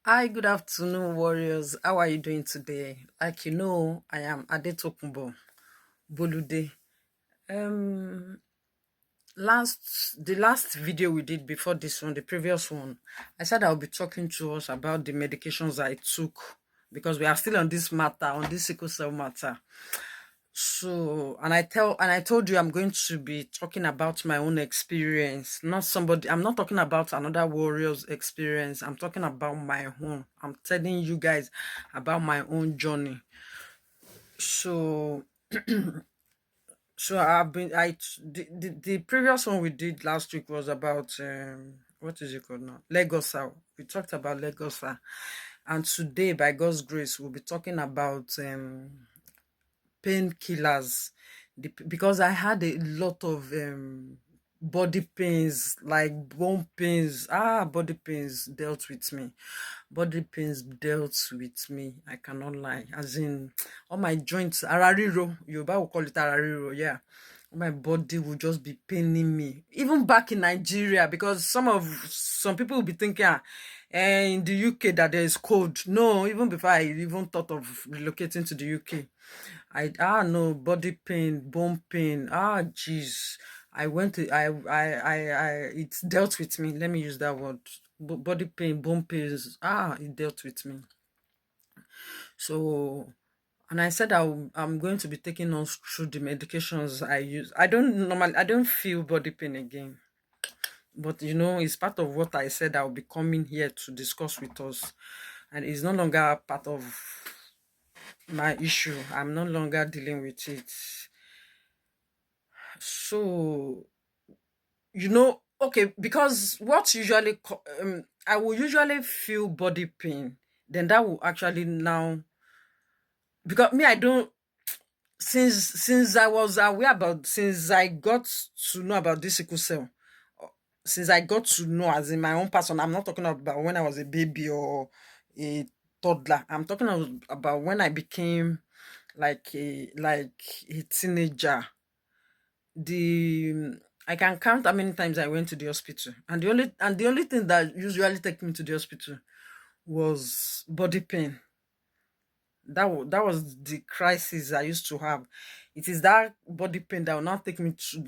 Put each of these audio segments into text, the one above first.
Hi, good afternoon, warriors. How are you doing today? I am Adetokunbo Bolude. Um, the last video we did before this one, the previous one, I said I'll be talking to us about the medications I took because we are still on this matter, on this sickle cell matter. So, and I told you I'm going to be talking about my own experience, not somebody. I'm not talking about another warrior's experience. I'm talking about my own. I'm telling you guys about my own journey. So, so I've been. The previous one we did last week was about what is it called now? Legosa. We talked about Legosa, and today, by God's grace, we'll be talking about painkillers because I had a lot of body pains, like bone pains. Body pains dealt with me. Body pains dealt with me. I cannot lie. As in, all my joints, arariro, Yoruba will call it arariro, yeah. My body will just be paining me. Even back in Nigeria, because some people will be thinking, in the UK that there is cold. No, even before I even thought of relocating to the UK. No, body pain, bone pain. Jeez. I went to I It dealt with me. Let me use that word. Body pain, bone pains. It dealt with me. So, and I said I'm going to be taking us through the medications I use. I don't feel body pain again. But it's part of what I said I'll be coming here to discuss with us. And it's no longer part of my issue. I'm no longer dealing with it. So, okay, because I will usually feel body pain, then that will actually now, because me, I don't, since I was aware about, since I got to know about this sickle cell, uh, since I got to know as in my own person, I'm not talking about when I was a baby or a toddler. I'm talking about when I became like a teenager. the I can count how many times I went to the hospital, and the only thing that usually take me to the hospital was body pain. That was the crisis I used to have. It is that body pain that will now take me to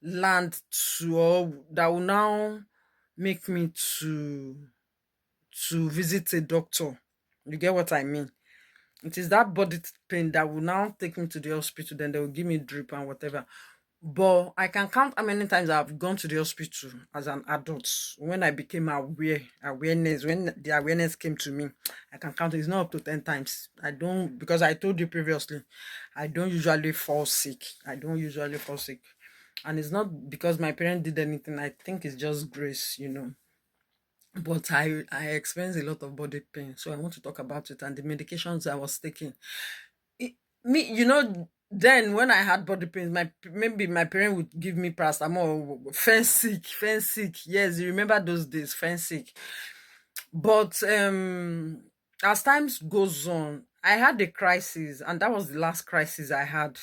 land to, or that will now make me to visit a doctor. You get what I mean? It is that body pain that will now take me to the hospital, then they will give me drip and whatever. But I can count how many times I've gone to the hospital as an adult. When I became when the awareness came to me, I can count it's not up to 10 times. I don't, because I told you previously, I don't usually fall sick. I don't usually fall sick. And it's not because my parents did anything. I think it's just grace. But I experienced a lot of body pain. So I want to talk about it and the medications I was taking. it, then when I had body pains, maybe my parent would give me paracetamol, fence sick. Yes, you remember those days, fence sick. But as times goes on, I had a crisis, and that was the last crisis I had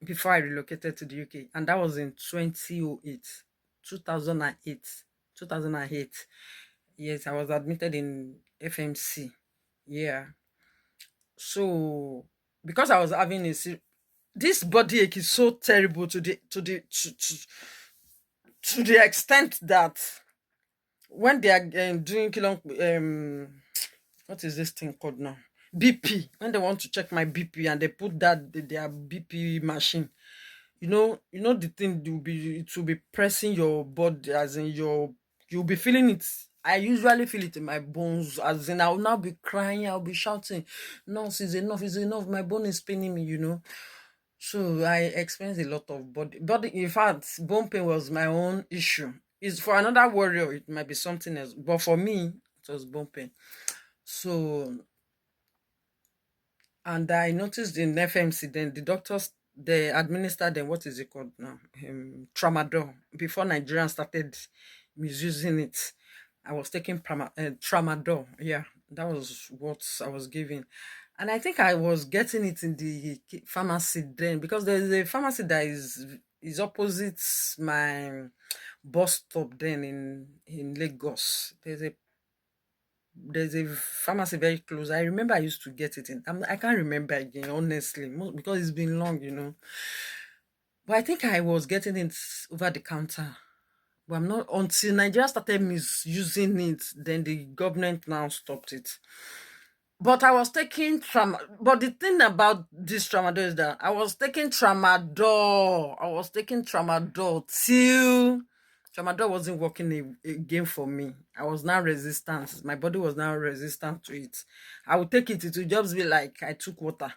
before I relocated to the UK, and that was in 2008, 2008, 2008. Yes, I was admitted in FMC. Yeah. So because I was having this body ache is so terrible to the extent that when they are doing what is this thing called now, BP, when they want to check my BP and they put their BP machine, the thing it will be pressing your body, as in you'll be feeling it. I usually feel it in my bones, as in I'll now be crying, I'll be shouting, "Nurse, is enough, my bone is paining me." So I experienced a lot of body. In fact, bone pain was my own issue. Is for another warrior, it might be something else, but for me, it was bone pain. So, and I noticed in FMC, then the doctors, they administered them, what is it called now? Tramadol. Before Nigerians started misusing it, I was taking tramadol. Yeah, that was what I was giving. And I think I was getting it in the pharmacy then, because there's a pharmacy that is opposite bus stop then in Lagos. There's a pharmacy very close. I remember I used to get it in. I can't remember again, honestly, because it's been long, But I think I was getting it over the counter. But I'm not until Nigeria started misusing it. Then the government now stopped it. But I was taking But the thing about this tramadol is that I was taking tramadol. I was taking tramadol till tramadol wasn't working again for me. I was now resistant. My body was now resistant to it. I would take it. It would just be like I took water.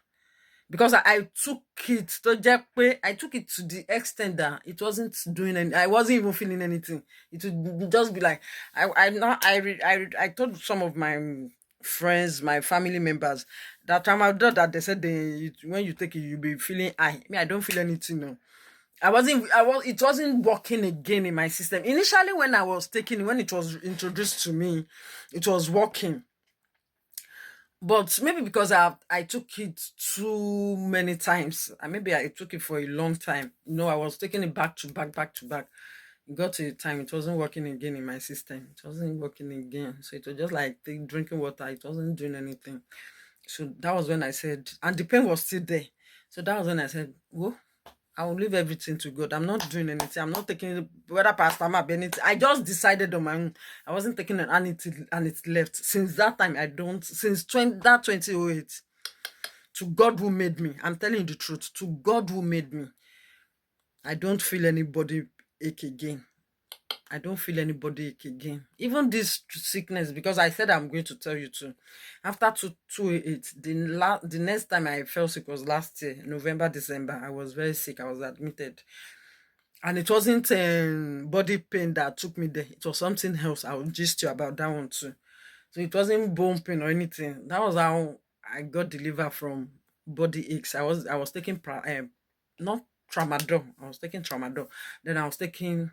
Because I took it to I took it to the extent that it wasn't doing any. I wasn't even feeling anything. It would just be like I told some of my friends, my family members that tramadol that they said when you take it you'll be feeling high. Me, I don't feel anything. No, it wasn't working again in my system. Initially, when I was taking, when it was introduced to me, it was working. But maybe because I took it too many times, and maybe I took it for a long time. I was taking it back to back, back to back. It got to a time it wasn't working again in my system. It wasn't working again. So it was just like drinking water. It wasn't doing anything. So that was when I said, and the pain was still there. So that was when I said, "Whoa, I will leave everything to God. I'm not doing anything. I'm not taking whether Pastor Ma anything. I just decided on my own. I wasn't taking it and it left. Since that time, I don't. Since 2008, to God who made me. I'm telling you the truth. To God who made me, I don't feel anybody ache again. I don't feel anybody ache again. Even this sickness, because I said I'm going to tell you too. After 2008, the next time I felt sick was last year, November, December. I was very sick. I was admitted. And it wasn't body pain that took me there. It was something else. I will gist you about that one too. So it wasn't bone pain or anything. That was how I got delivered from body aches. I was taking not tramadol. I was taking tramadol. Then I was taking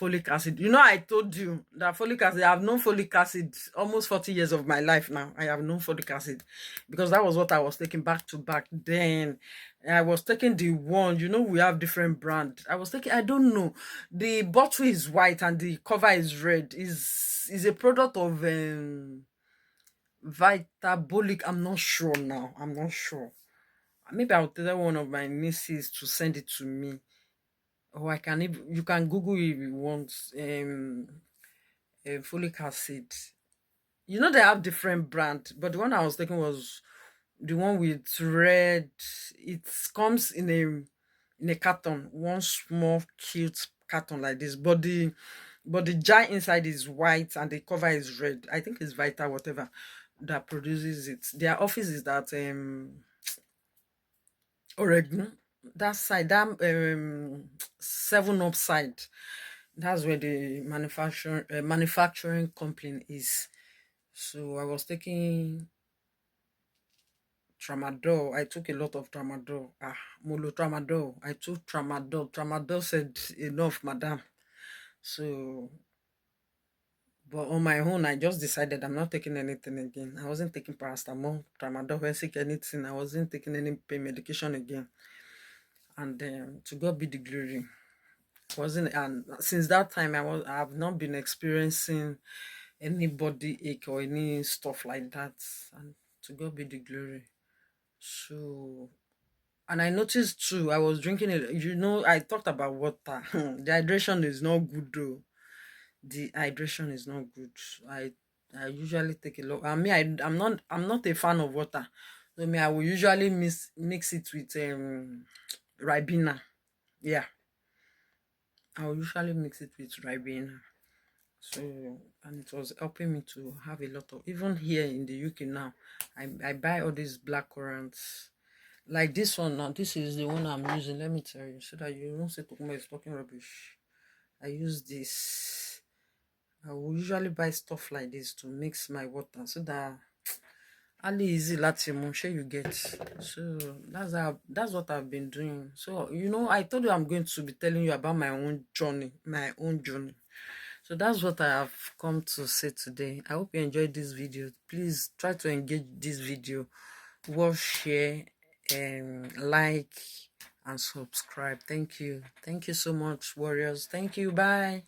folic acid. I told you that folic acid, I've known folic acid almost 40 years of my life now. I have known folic acid because that was what I was taking back to back. Then I was taking the one, we have different brand. I was taking, I don't know. The bottle is white and the cover is red. Is a product of Vitabolic. I'm not sure now. I'm not sure. Maybe I'll tell one of my nieces to send it to me. Or I can even, you can Google it if you want. Folic acid. They have different brand, but the one I was taking was the one with red. It comes in a carton, one small cute carton like this. But the jar inside is white and the cover is red. I think it's Vita whatever that produces it. Their office is that Oregon. That side, that 7 Up side. That's where the manufacturing company is. So I was taking tramadol. I took a lot of tramadol. Molo tramadol. I took tramadol. Tramadol said enough, madam. So, but on my own, I just decided I'm not taking anything again. I wasn't taking paracetamol, tramadol, Hesic, anything. I wasn't taking any pain medication again. And to God be the glory. Wasn't and since that time I've not been experiencing any body ache or any stuff like that. And to God be the glory. So, and I noticed too, I was drinking it. I talked about water. The hydration is not good though. The hydration is not good. I usually take a lot. I'm not a fan of water. So me, I will usually mix it with Ribena. Yeah, I will usually mix it with Ribena. So, and it was helping me to have a lot of, even here in the UK now, I buy all these black currants. Like this one now, this is the one I'm using. Let me tell you, so that you don't say Tokuma is talking rubbish. I use this. I will usually buy stuff like this to mix my water so that Ali easy latte sure you get. So that's what I've been doing. So I told you I'm going to be telling you about my own journey. So that's what I have come to say today. I hope you enjoyed this video. Please try to engage this video, watch, share, like, and subscribe. Thank you. Thank you so much, warriors. Thank you. Bye.